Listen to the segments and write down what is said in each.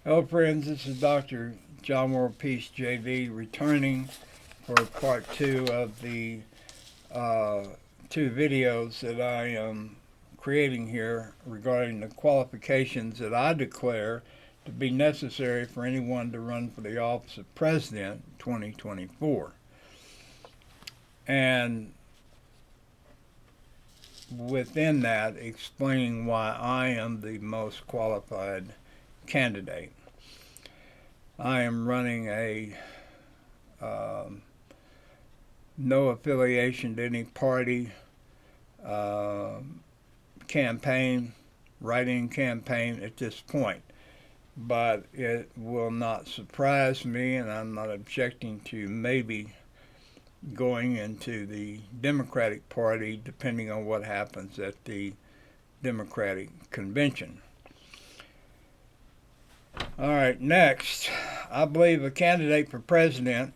Hello, friends. This is Dr. John WorldPeace JD returning for part two of the uh, two videos that I am creating here regarding the qualifications that I declare to be necessary for anyone to run for the office of President 2024. And within that, explaining why I am the most qualified candidate. I am running a um, no affiliation to any party uh, campaign, write-in campaign at this point. But it will not surprise me, and I'm not objecting to maybe going into the Democratic Party depending on what happens at the Democratic convention. All right, next, I believe a candidate for president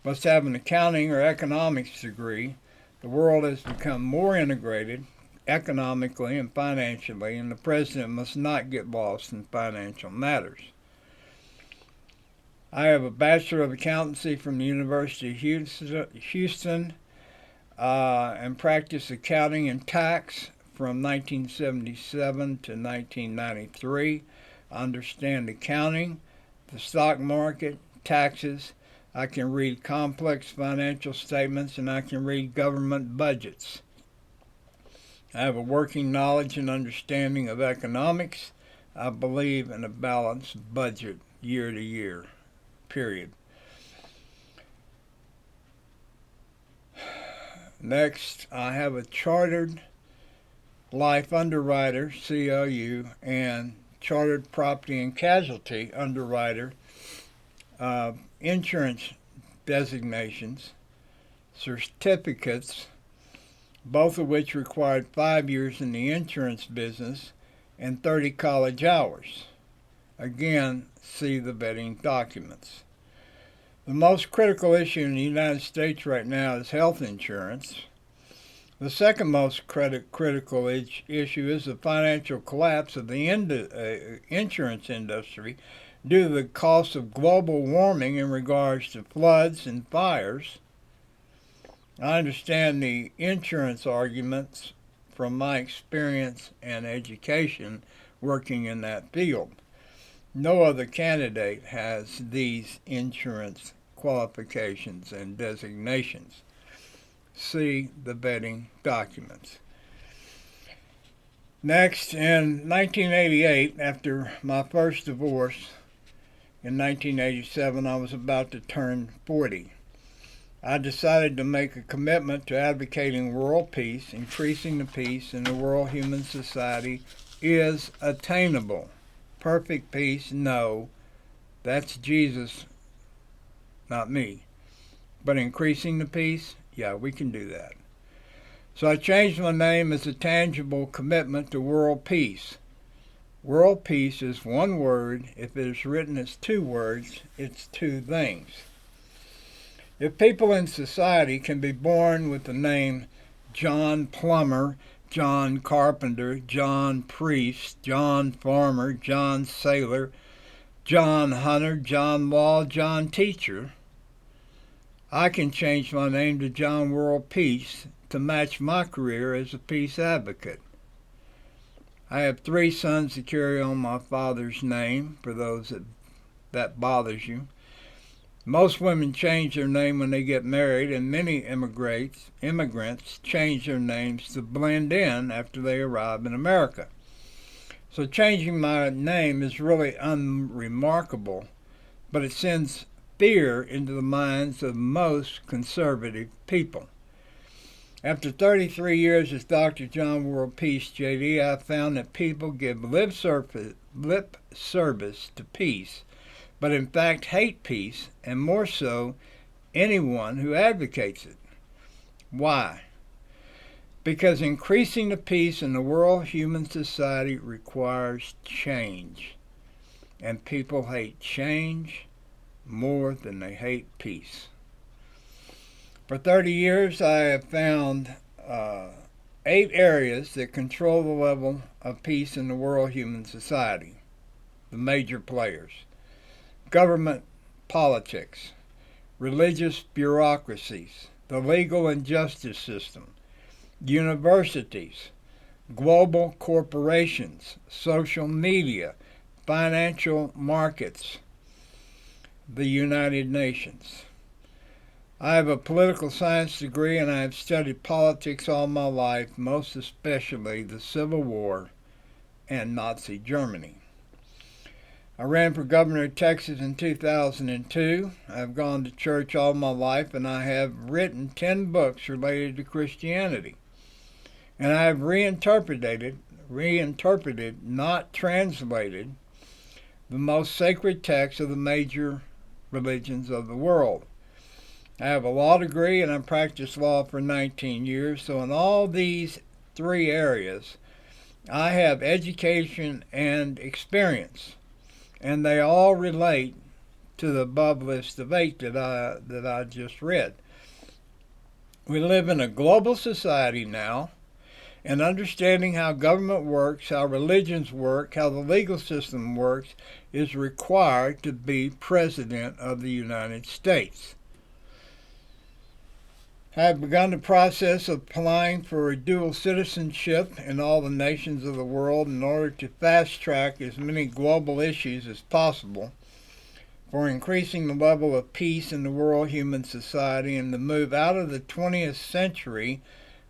must have an accounting or economics degree. The world has become more integrated economically and financially, and the president must not get lost in financial matters. I have a Bachelor of Accountancy from the University of Houston and practiced accounting and tax from 1977 to 1993. I understand accounting, the stock market, taxes. I can read complex financial statements and I can read government budgets. I have a working knowledge and understanding of economics. I believe in a balanced budget year to year, period. Next, I have a chartered life underwriter, CLU, and chartered property and casualty underwriter insurance designations, certificates, both of which required 5 years in the insurance business and 30 college hours. Again, see the vetting documents. The most critical issue in the United States right now is health insurance. The second most critical issue is the financial collapse of the insurance industry due to the cost of global warming in regards to floods and fires. I understand the insurance arguments from my experience and education working in that field. No other candidate has these insurance qualifications and designations. See the vetting documents. Next, in 1988, after my first divorce, in 1987, I was about to turn 40. I decided to make a commitment to advocating world peace. Increasing the peace in the world human society is attainable. Perfect peace, no. That's Jesus, not me. But increasing the peace, yeah, we can do that. So I changed my name as a tangible commitment to world peace. World peace is one word. If it is written as two words, it's two things. If people in society can be born with the name John Plumber, John Carpenter, John Priest, John Farmer, John Sailor, John Hunter, John Law, John Teacher, I can change my name to John World Peace to match my career as a peace advocate. I have 3 sons to carry on my father's name, for those that bothers you. Most women change their name when they get married, and many immigrants change their names to blend in after they arrive in America. So changing my name is really unremarkable, but it sends fear into the minds of most conservative people. After 33 years as Dr. John WorldPeace JD, I found that people give lip service to peace, but in fact hate peace, and more so, anyone who advocates it. Why? Because increasing the peace in the world human society requires change, and people hate change more than they hate peace. For 30 years, I have found 8 areas that control the level of peace in the world human society. the major players: government politics, religious bureaucracies, the legal and justice system, universities, global corporations, social media, financial markets, the United Nations. I have a political science degree and I have studied politics all my life, most especially the Civil War and Nazi Germany. I ran for governor of Texas in 2002. I've gone to church all my life and I have written 10 books related to Christianity. And I have reinterpreted, not translated, the most sacred texts of the major religions of the world. I have a law degree and I practiced law for 19 years. So in all these three areas, I have education and experience. And they all relate to the above list of 8 that I just read. We live in a global society now, and understanding how government works, how religions work, how the legal system works is required to be President of the United States. I have begun the process of applying for dual citizenship in all the nations of the world in order to fast-track as many global issues as possible for increasing the level of peace in the world human society and to move out of the 20th century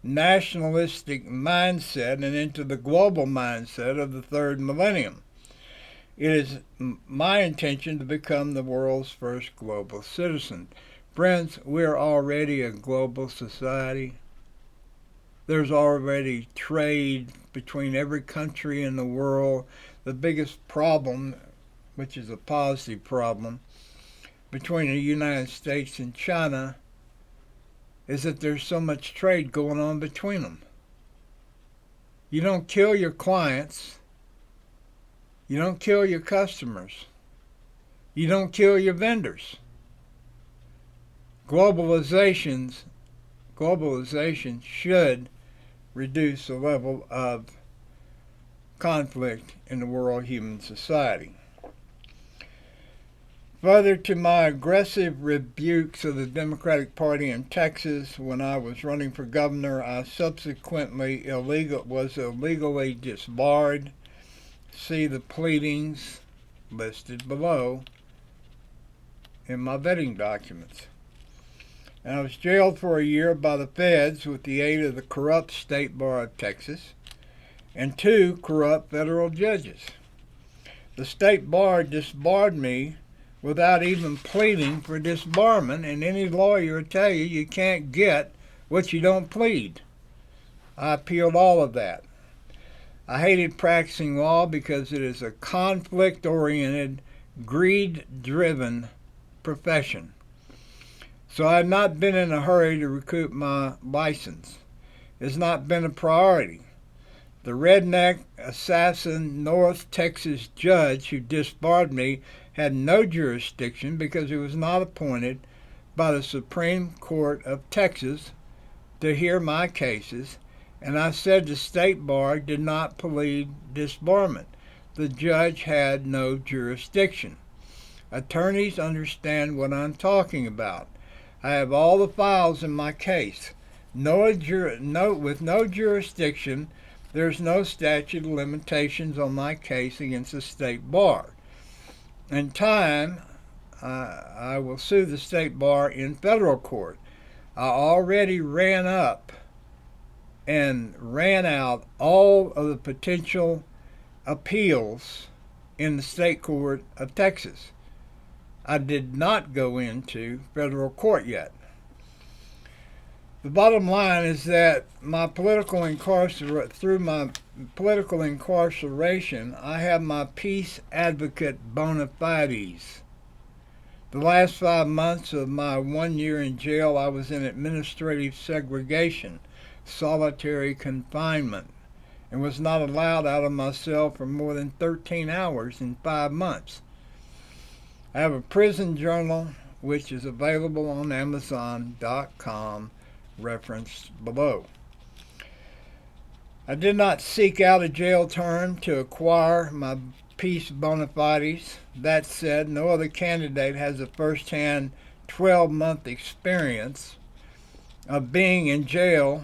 nationalistic mindset and into the global mindset of the third millennium. It is my intention to become the world's first global citizen. Friends, we're already a global society. There's already trade between every country in the world. The biggest problem, which is a positive problem, between the United States and China is that there's so much trade going on between them. You don't kill your clients. You don't kill your customers. You don't kill your vendors. Globalization should reduce the level of conflict in the world human society. Further to my aggressive rebukes of the Democratic Party in Texas when I was running for governor, I subsequently was illegally disbarred. See the pleadings listed below in my vetting documents. And I was jailed for a year by the feds with the aid of the corrupt State Bar of Texas and 2 corrupt federal judges. The State Bar disbarred me without even pleading for disbarment, and any lawyer will tell you you can't get what you don't plead. I appealed all of that. I hated practicing law because it is a conflict-oriented, greed-driven profession. So I have not been in a hurry to recoup my license. It has not been a priority. The redneck assassin North Texas judge who disbarred me had no jurisdiction because he was not appointed by the Supreme Court of Texas to hear my cases, and I said the State Bar did not plead disbarment. The judge had no jurisdiction. Attorneys understand what I'm talking about. I have all the files in my case. With no jurisdiction, there's no statute of limitations on my case against the State Bar. In time, I will sue the State Bar in federal court. I already ran up and ran out all of the potential appeals in the State Court of Texas. I did not go into federal court yet. The bottom line is that through my political incarceration, I have my peace advocate bona fides. The last 5 months of my 1 year in jail, I was in administrative segregation, solitary confinement, and was not allowed out of my cell for more than 13 hours in 5 months. I have a prison journal which is available on Amazon.com, referenced below. I did not seek out a jail term to acquire my peace bona fides. That said, no other candidate has a first-hand 12-month experience of being in jail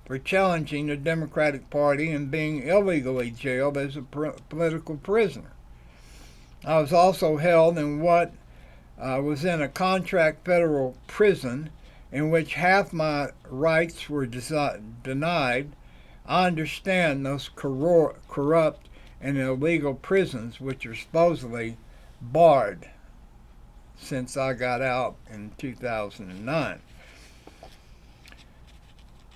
for challenging the Democratic Party and being illegally jailed as a political prisoner. I was also held in what was in a contract federal prison in which half my rights were denied. I understand those corrupt and illegal prisons which are supposedly barred since I got out in 2009.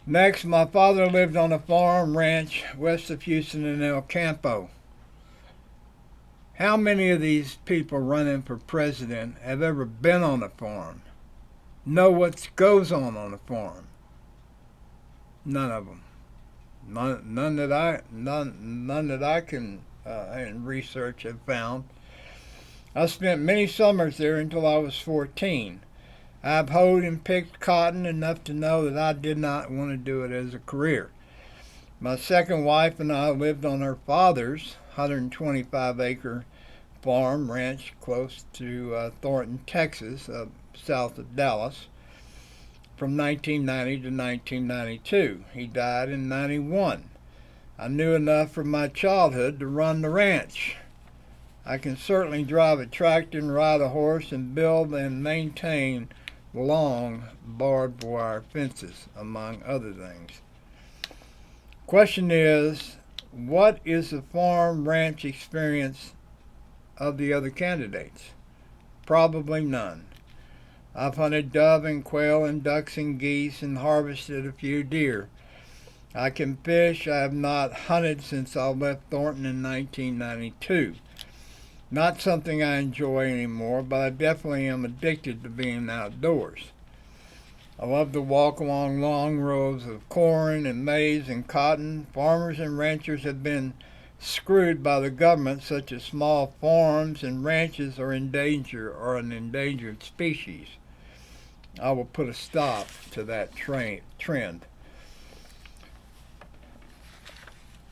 Next, my father lived on a farm ranch west of Houston in El Campo. How many of these people running for president have ever been on a farm? Know what goes on a farm? None of them. None that I can in research have found. I spent many summers there until I was 14. I've hoed and picked cotton enough to know that I did not want to do it as a career. My second wife and I lived on her father's 125-acre farm ranch close to Thornton, Texas, south of Dallas, from 1990 to 1992. He died in 91. I knew enough from my childhood to run the ranch. I can certainly drive a tractor and ride a horse and build and maintain long barbed wire fences, among other things. Question is, what is the farm ranch experience of the other candidates? Probably none. I've hunted dove and quail and ducks and geese and harvested a few deer. I can fish. I have not hunted since I left Thornton in 1992. Not something I enjoy anymore, but I definitely am addicted to being outdoors. I love to walk along long rows of corn and maize and cotton. Farmers and ranchers have been screwed by the government, such as small farms and ranches are in danger or an endangered species. I will put a stop to that trend.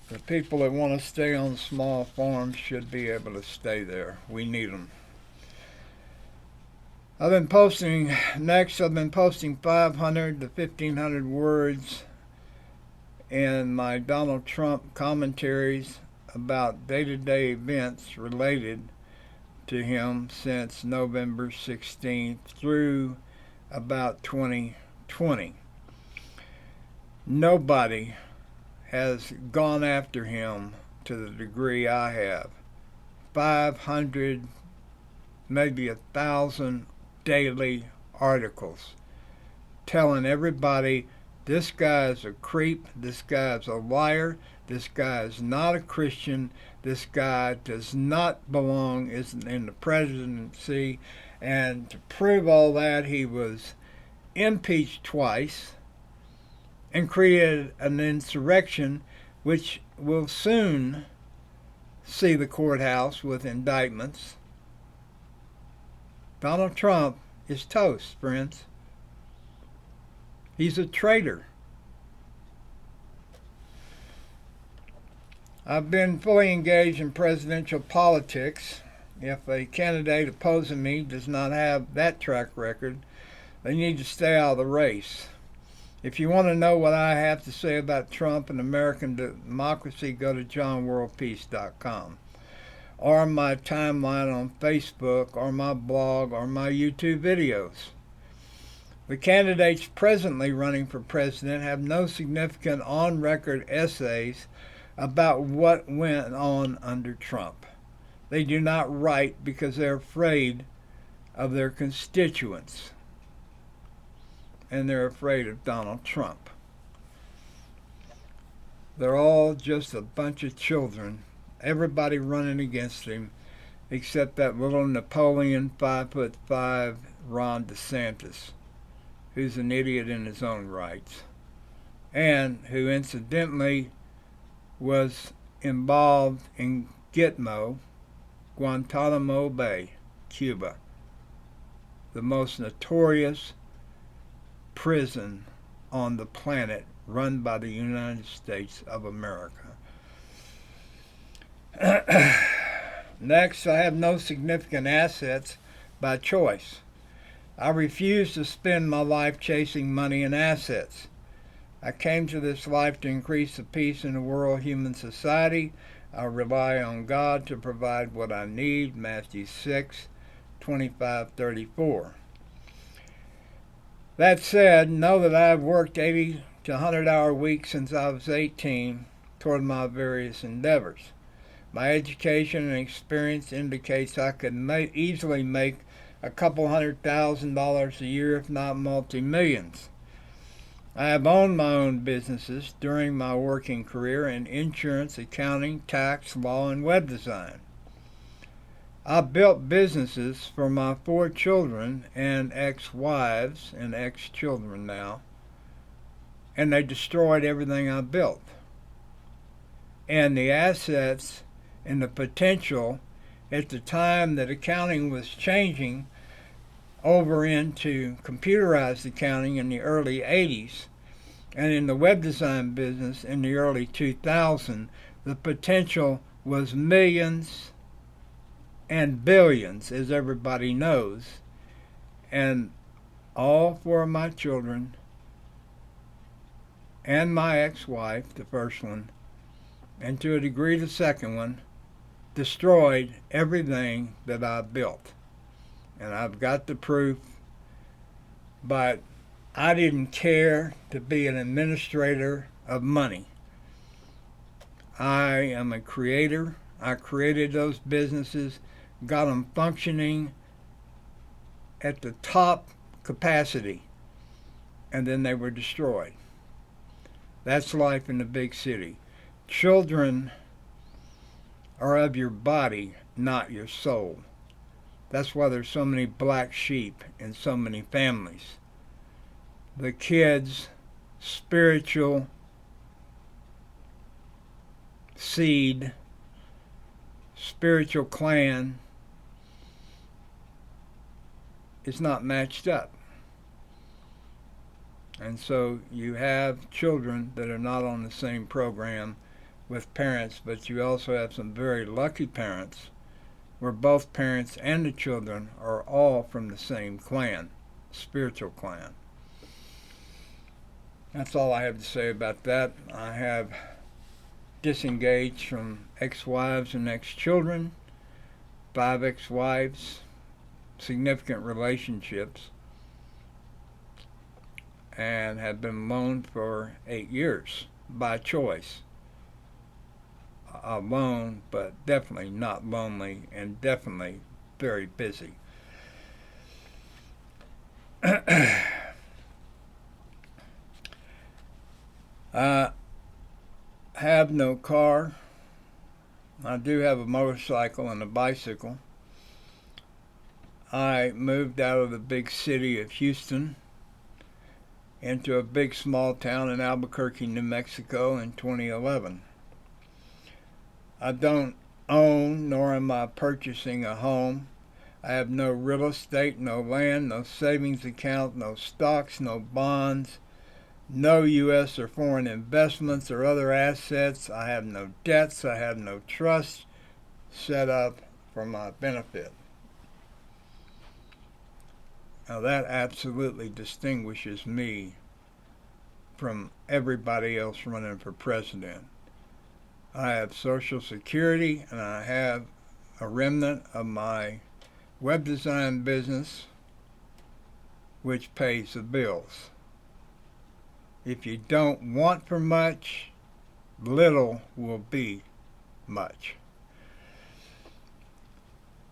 The people that want to stay on small farms should be able to stay there. We need them. I've been posting 500 to 1,500 words in my Donald Trump commentaries about day-to-day events related to him since November 16th through about 2020. Nobody has gone after him to the degree I have. 500, maybe 1,000 daily articles telling everybody this guy is a creep, this guy is a liar, this guy is not a Christian, this guy does not belong in the presidency. And to prove all that, he was impeached twice and created an insurrection which will soon see the courthouse with indictments. Donald Trump is toast, friends. He's a traitor. I've been fully engaged in presidential politics. If a candidate opposing me does not have that track record, they need to stay out of the race. If you want to know what I have to say about Trump and American democracy, go to johnworldpeace.com, or my timeline on Facebook, or my blog, or my YouTube videos. The candidates presently running for president have no significant on-record essays about what went on under Trump. They do not write because they're afraid of their constituents, and they're afraid of Donald Trump. They're all just a bunch of children, everybody running against him, except that little Napoleon 5'5" Ron DeSantis, who's an idiot in his own rights, and who incidentally was involved in Gitmo, Guantanamo Bay, Cuba, the most notorious prison on the planet run by the United States of America. Next, I have no significant assets by choice. I refuse to spend my life chasing money and assets. I came to this life to increase the peace in the world, human society. I rely on God to provide what I need. Matthew 6:25-34. That said, know that I've worked 80 to 100-hour weeks since I was 18 toward my various endeavors. My education and experience indicates I could easily make a couple $100,000 a year, if not multi-millions. I have owned my own businesses during my working career in insurance, accounting, tax, law, and web design. I built businesses for my 4 children and ex-wives and ex-children now, and they destroyed everything I built. And the assets and the potential at the time that accounting was changing over into computerized accounting in the early 80s, and in the web design business in the early 2000s, the potential was millions and billions, as everybody knows. And all 4 of my children and my ex-wife, the first one, and to a degree the second one, destroyed everything that I built. And I've got the proof, but I didn't care to be an administrator of money. I am a creator. I created those businesses, got them functioning at the top capacity, and then they were destroyed. That's life in the big city. Children are of your body, not your soul. That's why there's so many black sheep in so many families. The kids' spiritual seed, spiritual clan is not matched up. And so you have children that are not on the same program with parents, but you also have some very lucky parents where both parents and the children are all from the same clan, spiritual clan. That's all I have to say about that. I have disengaged from ex-wives and ex-children, 5 ex-wives, significant relationships, and have been alone for 8 years by choice. Alone, but definitely not lonely, and definitely very busy. I have no car. I do have a motorcycle and a bicycle. I moved out of the big city of Houston into a big small town in Albuquerque, New Mexico in 2011. I don't own nor am I purchasing a home. I have no real estate, no land, no savings account, no stocks, no bonds, no U.S. or foreign investments or other assets. I have no debts. I have no trust set up for my benefit. Now that absolutely distinguishes me from everybody else running for president. I have Social Security, and I have a remnant of my web design business, which pays the bills. If you don't want for much, little will be much.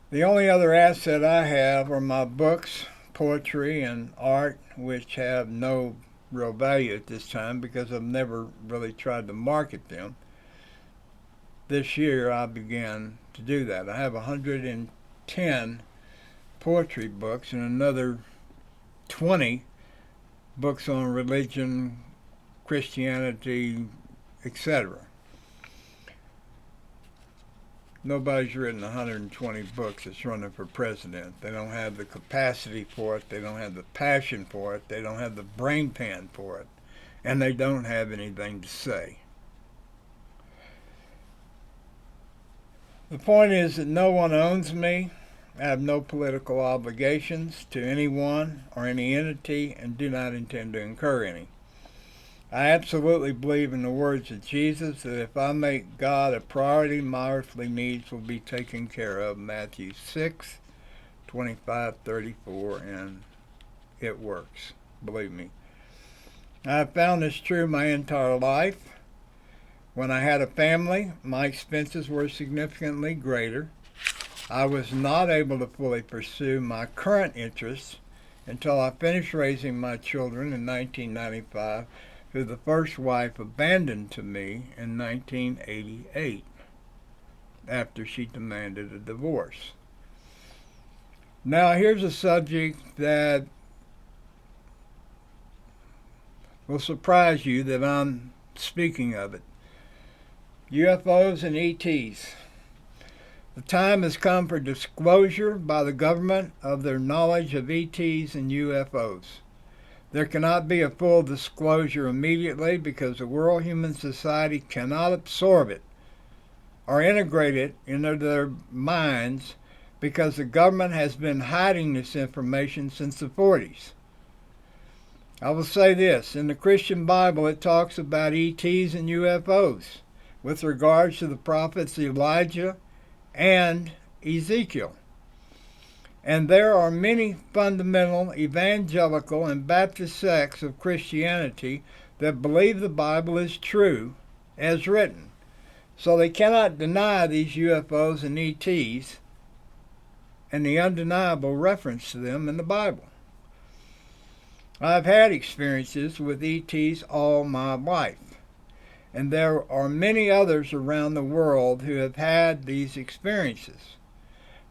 The only other asset I have are my books, poetry, and art, which have no real value at this time because I've never really tried to market them. This year I began to do that. I have 110 poetry books and another 20 books on religion, Christianity, etc. Nobody's written 120 books that's running for president. They don't have the capacity for it. They don't have the passion for it. They don't have the brain pan for it. and they don't have anything to say. The point is that no one owns me. I have no political obligations to anyone or any entity and do not intend to incur any. I absolutely believe in the words of Jesus that if I make God a priority, my earthly needs will be taken care of. Matthew 6:25-34, and it works. Believe me. I have found this true my entire life. When I had a family, my expenses were significantly greater. I was not able to fully pursue my current interests until I finished raising my children in 1995, who the first wife abandoned to me in 1988 after she demanded a divorce. Now here's a subject that will surprise you that I'm speaking of it. UFOs and ETs. The time has come for disclosure by the government of their knowledge of ETs and UFOs. There cannot be a full disclosure immediately because the World Human Society cannot absorb it or integrate it into their minds because the government has been hiding this information since the 40s. I will say this, in the Christian Bible it talks about ETs and UFOs with regards to the prophets Elijah and Ezekiel. And there are many fundamental evangelical and Baptist sects of Christianity that believe the Bible is true as written. So they cannot deny these UFOs and ETs and the undeniable reference to them in the Bible. I've had experiences with ETs all my life. And there are many others around the world who have had these experiences.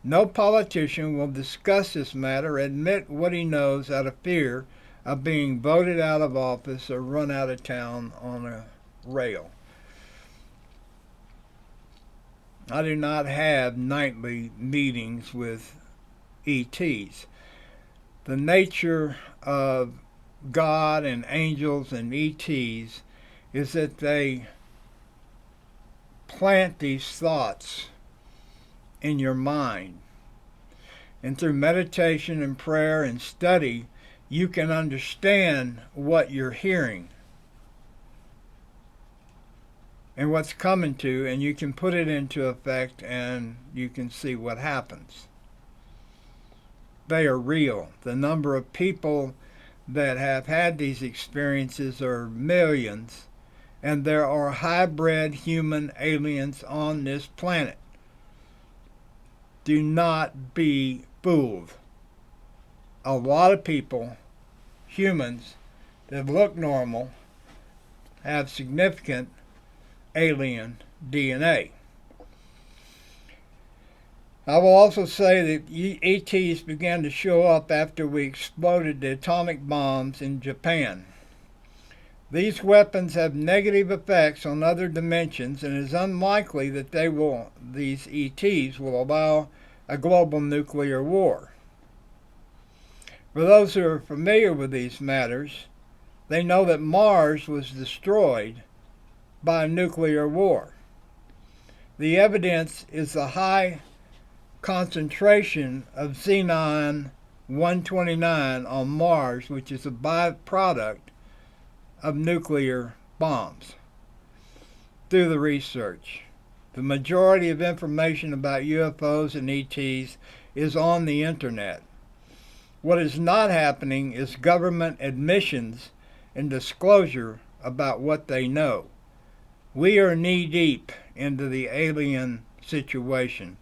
No politician will discuss this matter or admit what he knows out of fear of being voted out of office or run out of town on a rail. I do not have nightly meetings with ETs. The nature of God and angels and ETs is that they plant these thoughts in your mind. And through meditation and prayer and study, you can understand what you're hearing and what's coming to, and you can put it into effect and you can see what happens. They are real. The number of people that have had these experiences are millions. And there are hybrid human aliens on this planet. Do not be fooled. A lot of people, humans, that look normal, have significant alien DNA. I will also say that ETs began to show up after we exploded the atomic bombs in Japan. These weapons have negative effects on other dimensions, and it is unlikely that these ETs will allow a global nuclear war. For those who are familiar with these matters, they know that Mars was destroyed by a nuclear war. The evidence is the high concentration of xenon-129 on Mars, which is a byproduct of nuclear bombs. Through the research, the majority of information about UFOs and ETs is on the internet. What is not happening is government admissions and disclosure about what they know. We are knee-deep into the alien situation,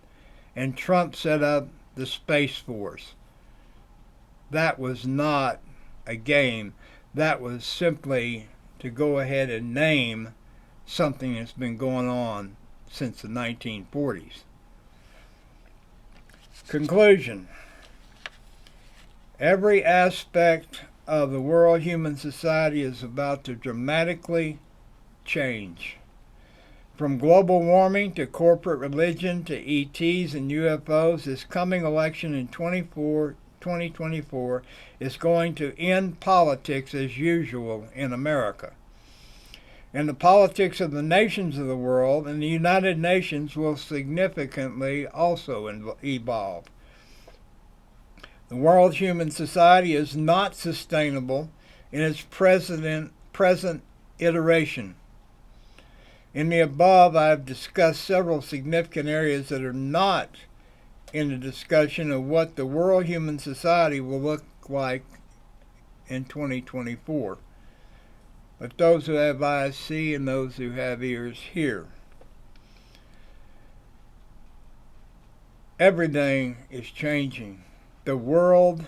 and Trump set up the Space Force. That was not a game. That was simply to go ahead and name something that's been going on since the 1940s. Conclusion. Every aspect of the world human society is about to dramatically change. From global warming to corporate religion to ETs and UFOs, this coming election in 2024 is going to end politics as usual in America. and the politics of the nations of the world, and the United Nations will significantly also evolve. The world human society is not sustainable in its present iteration. In the above, I have discussed several significant areas that are not in the discussion of what the world human society will look like in 2024. But those who have eyes see, and those who have ears hear. Everything is changing. The world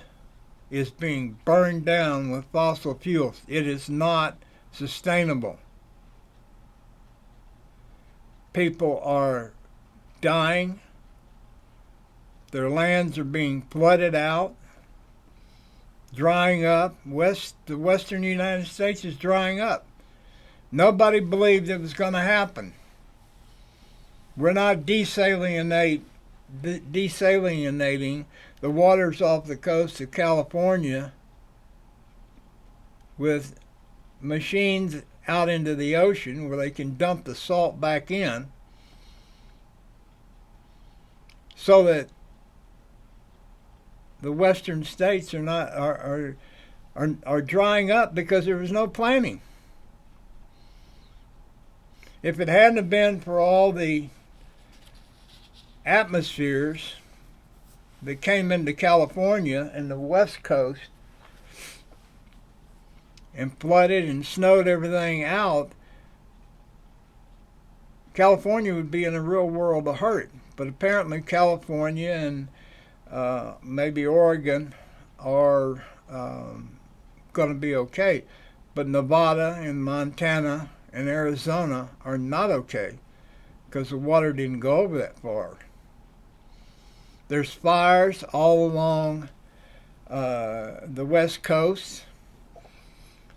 is being burned down with fossil fuels. It is not sustainable. People are dying. Their lands are being flooded out, drying up. The western United States is drying up. Nobody believed it was going to happen. We're not desalinating the waters off the coast of California with machines out into the ocean where they can dump the salt back in, so that the western states are drying up because there was no planning. If it hadn't have been for all the atmospheres that came into California and the west coast and flooded and snowed everything out, California would be in a real world of hurt. But apparently California and maybe Oregon are going to be okay. But Nevada and Montana and Arizona are not okay because the water didn't go over that far. There's fires all along the west coast.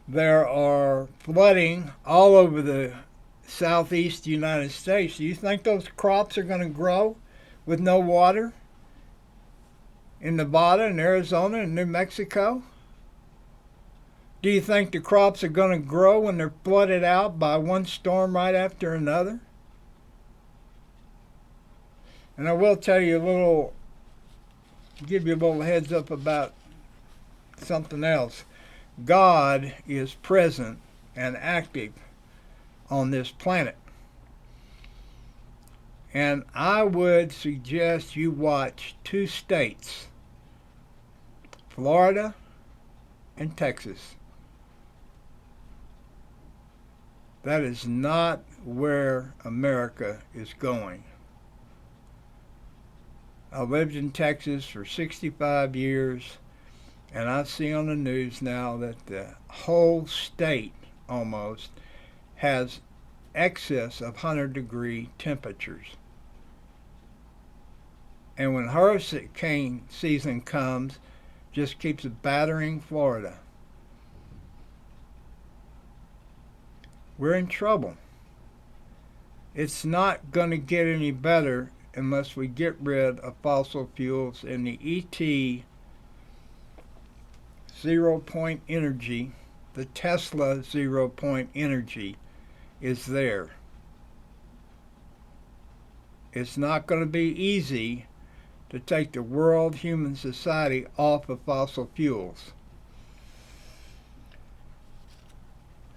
There are flooding all over the southeast United States. Do you think those crops are going to grow with no water in Nevada and Arizona and New Mexico? Do you think the crops are going to grow when they're flooded out by one storm right after another? And I will tell you give you a little heads up about something else. God is present and active on this planet. And I would suggest you watch two states, Florida and Texas. That is not where America is going. I lived in Texas for 65 years, and I see on the news now that the whole state almost has excess of 100-degree temperatures. And when hurricane season comes, just keeps battering Florida. We're in trouble. It's not going to get any better unless we get rid of fossil fuels, and the ET 0-point energy, the Tesla 0-point energy is there. It's not going to be easy to take the world human society off of fossil fuels.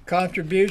Contribution